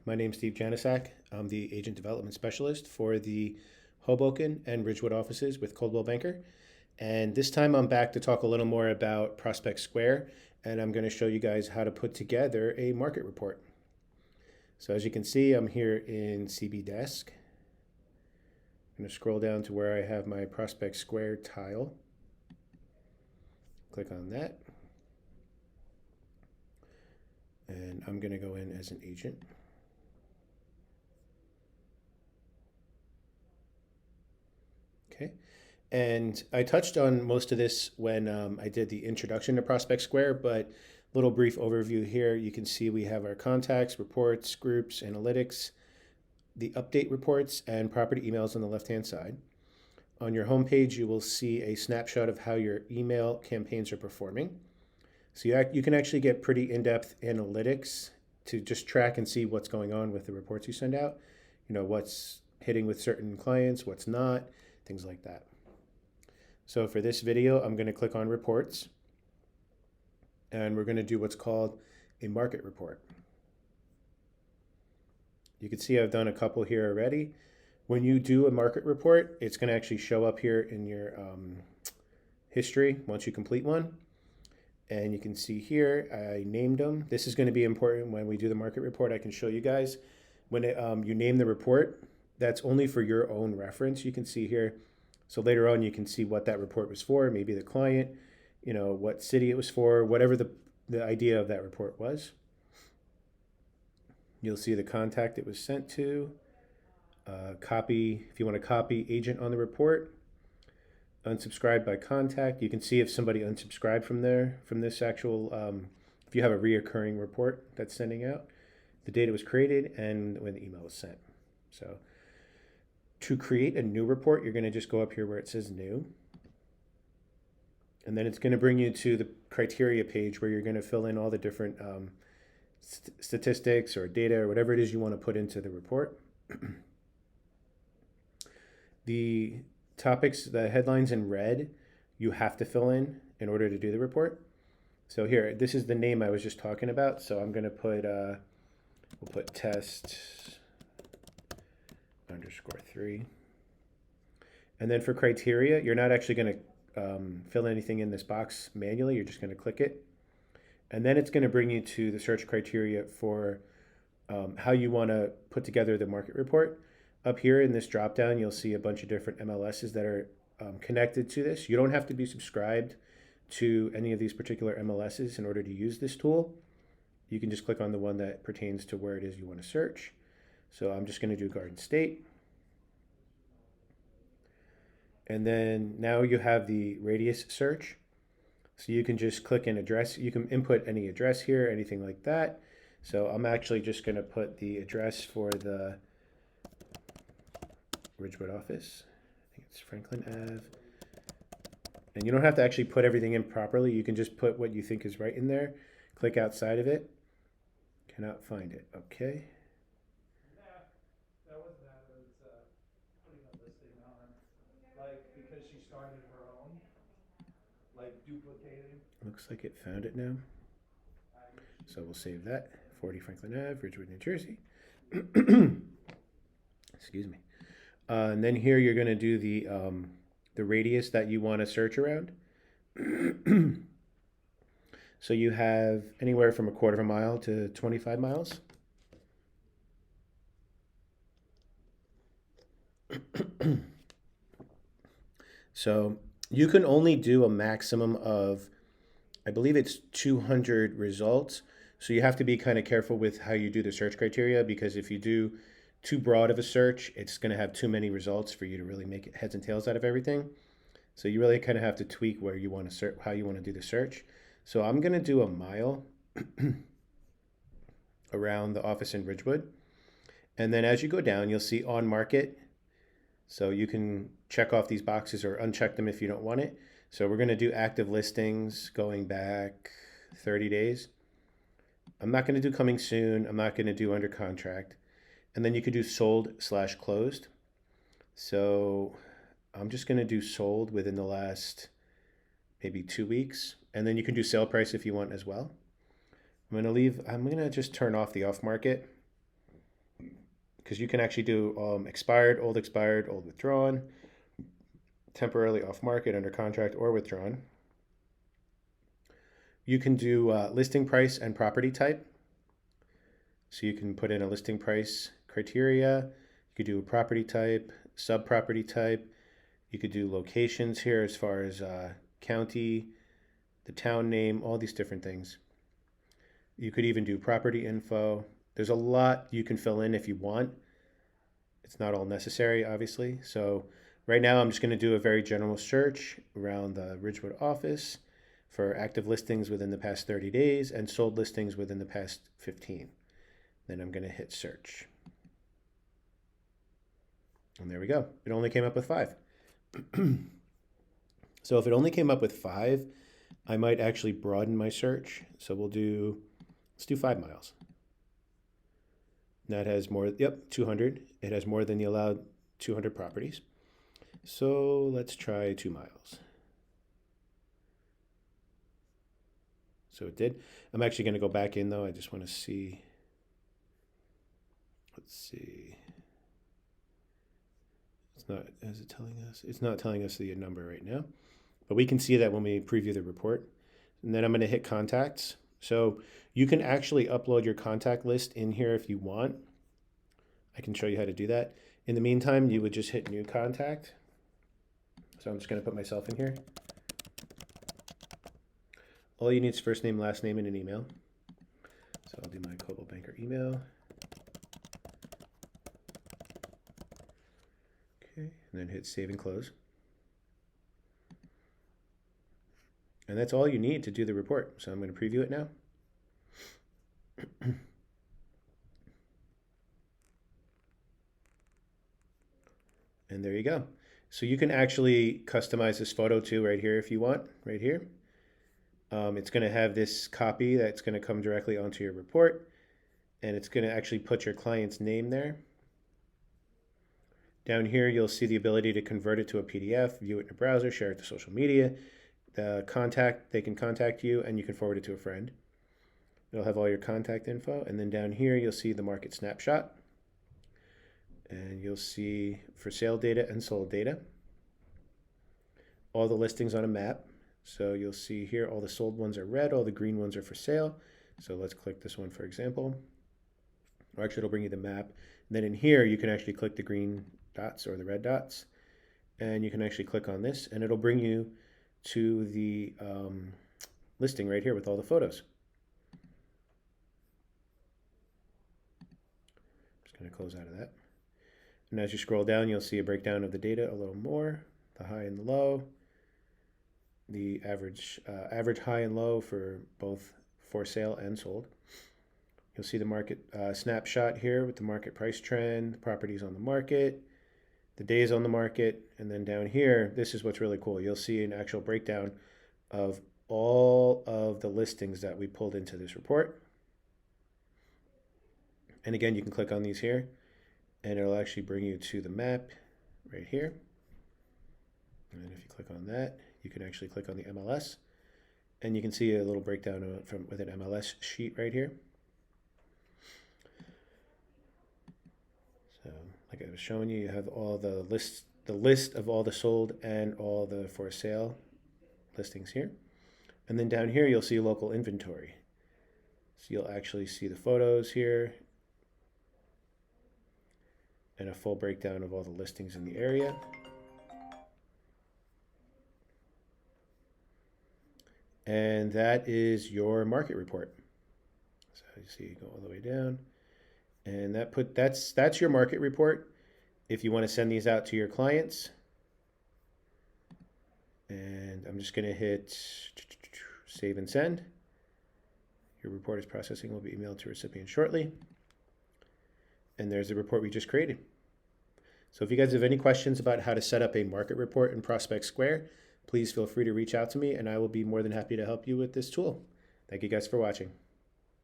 My name's Steve Janisak. I'm the Agent Development Specialist for the Hoboken and Ridgewood offices with Coldwell Banker. And this time I'm back to talk a little more about Prospect Square, and I'm going to show you guys how to put together a market report. So as you can see, I'm here in CB Desk. I'm going to scroll down to where I have my Prospect Square tile. Click on that. And I'm going to go in as an agent. Okay, and I touched on most of this when I did the introduction to Prospect Square, but little brief overview here. You can see we have our contacts, reports, groups, analytics, the update reports, and property emails on the left-hand side. On your homepage, you will see a snapshot of how your email campaigns are performing. So you can actually get pretty in-depth analytics to just track and see what's going on with the reports you send out. You know, what's hitting with certain clients, what's not, things like that. So for this video, I'm going to click on reports, and we're going to do what's called a market report. You can see I've done a couple here already. When you do a market report, it's going to actually show up here in your history once you complete one. And you can see here, I named them. This is going to be important when we do the market report. I can show you guys. When you name the report, that's only for your own reference. You can see here. So later on, you can see what that report was for, maybe the client, you know, what city it was for, whatever the idea of that report was. You'll see the contact it was sent to, copy, if you want to copy agent on the report, unsubscribed by contact. You can see if somebody unsubscribed from there, from this actual, if you have a reoccurring report that's sending out, the date it was created and when the email was sent. So to create a new report, you're going to just go up here where it says new. And then it's going to bring you to the criteria page where you're going to fill in all the different statistics or data or whatever it is you want to put into the report. The topics, the headlines in red, you have to fill in order to do the report. So here, this is the name I was just talking about. So I'm going to put, we'll put test _3. And then for criteria, you're not actually going to fill anything in this box manually. You're just going to click it. And then it's going to bring you to the search criteria for how you want to put together the market report. Up here in this drop down, you'll see a bunch of different MLSs that are connected to this. You don't have to be subscribed to any of these particular MLSs in order to use this tool. You can just click on the one that pertains to where it is you want to search. So I'm just going to do Garden State. And then now you have the radius search. So you can just click an address. You can input any address here, anything like that. So I'm actually just going to put the address for the Ridgewood office. I think it's Franklin Ave. And you don't have to actually put everything in properly. You can just put what you think is right in there. Click outside of it. Cannot find it. Okay. Because she started her own, like duplicating. Looks like it found it now. So we'll save that. 40 Franklin Ave, Ridgewood, New Jersey. Excuse me. And then here you're going to do the radius that you want to search around. So you have anywhere from 1/4 of a mile to 25 miles. So you can only do a maximum of, I believe it's 200 results. So you have to be kind of careful with how you do the search criteria, because if you do too broad of a search, it's going to have too many results for you to really make it heads and tails out of everything. So you really kind of have to tweak where you want to search, how you want to do the search. So I'm going to do a mile around the office in Ridgewood. And then as you go down, you'll see on market. So you can check off these boxes or uncheck them if you don't want it. So we're going to do active listings going back 30 days. I'm not going to do coming soon. I'm not going to do under contract. And then you could do sold/closed. So I'm just going to do sold within the last maybe 2 weeks. And then you can do sale price if you want as well. I'm going to just turn off the off market. because you can actually do expired, old withdrawn, temporarily off market, under contract, or withdrawn. You can do listing price and property type. So you can put in a listing price criteria. You could do a property type, sub property type. You could do locations here as far as county, the town name, all these different things. You could even do property info. There's a lot you can fill in if you want. It's not all necessary, obviously. So right now I'm just going to do a very general search around the Ridgewood office for active listings within the past 30 days and sold listings within the past 15. Then I'm going to hit search. And there we go. It only came up with 5. So if it only came up with 5, I might actually broaden my search. So let's do 5 miles. That has more, 200. It has more than the allowed 200 properties. So let's try 2 miles. So it did. I'm actually going to go back in though. I just want to see. Let's see. Is it telling us? It's not telling us the number right now, but we can see that when we preview the report. And then I'm going to hit contacts. So you can actually upload your contact list in here if you want. I can show you how to do that. In the meantime, you would just hit new contact. So I'm just going to put myself in here. All you need is first name, last name, and an email. So I'll do my Coldwell Banker email. Okay, and then hit save and close. And that's all you need to do the report. So I'm going to preview it now. And there you go. So you can actually customize this photo too right here if you want, right here. It's going to have this copy that's going to come directly onto your report, and it's going to actually put your client's name there. Down here, you'll see the ability to convert it to a PDF, view it in a browser, share it to social media. They can contact you, and you can forward it to a friend. It'll have all your contact info, and then down here, you'll see the market snapshot, and you'll see for sale data and sold data. All the listings on a map. So you'll see here all the sold ones are red, all the green ones are for sale. So let's click this one, for example. Or actually, it'll bring you the map. And then in here, you can actually click the green dots or the red dots. And you can actually click on this, and it'll bring you to the listing right here with all the photos. Just going to close out of that. And as you scroll down, you'll see a breakdown of the data a little more, the high and the low. The average high and low for both for sale and sold. You'll see the market snapshot here with the market price trend, properties on the market, the days on the market, and then down here, this is what's really cool. You'll see an actual breakdown of all of the listings that we pulled into this report. And again, you can click on these here, and it'll actually bring you to the map right here. And if you click on that, you can actually click on the MLS, and you can see a little breakdown with an MLS sheet right here. So like I was showing you, you have all the list of all the sold and all the for sale listings here. And then down here, you'll see local inventory. So you'll actually see the photos here and a full breakdown of all the listings in the area. And that is your market report. So you see, you go all the way down, and that's your market report. If you want to send these out to your clients, and I'm just going to hit save and send. Your report is processing, will be emailed to recipient shortly. And there's the report we just created. So if you guys have any questions about how to set up a market report in Prospect Square, please feel free to reach out to me, and I will be more than happy to help you with this tool. Thank you guys for watching.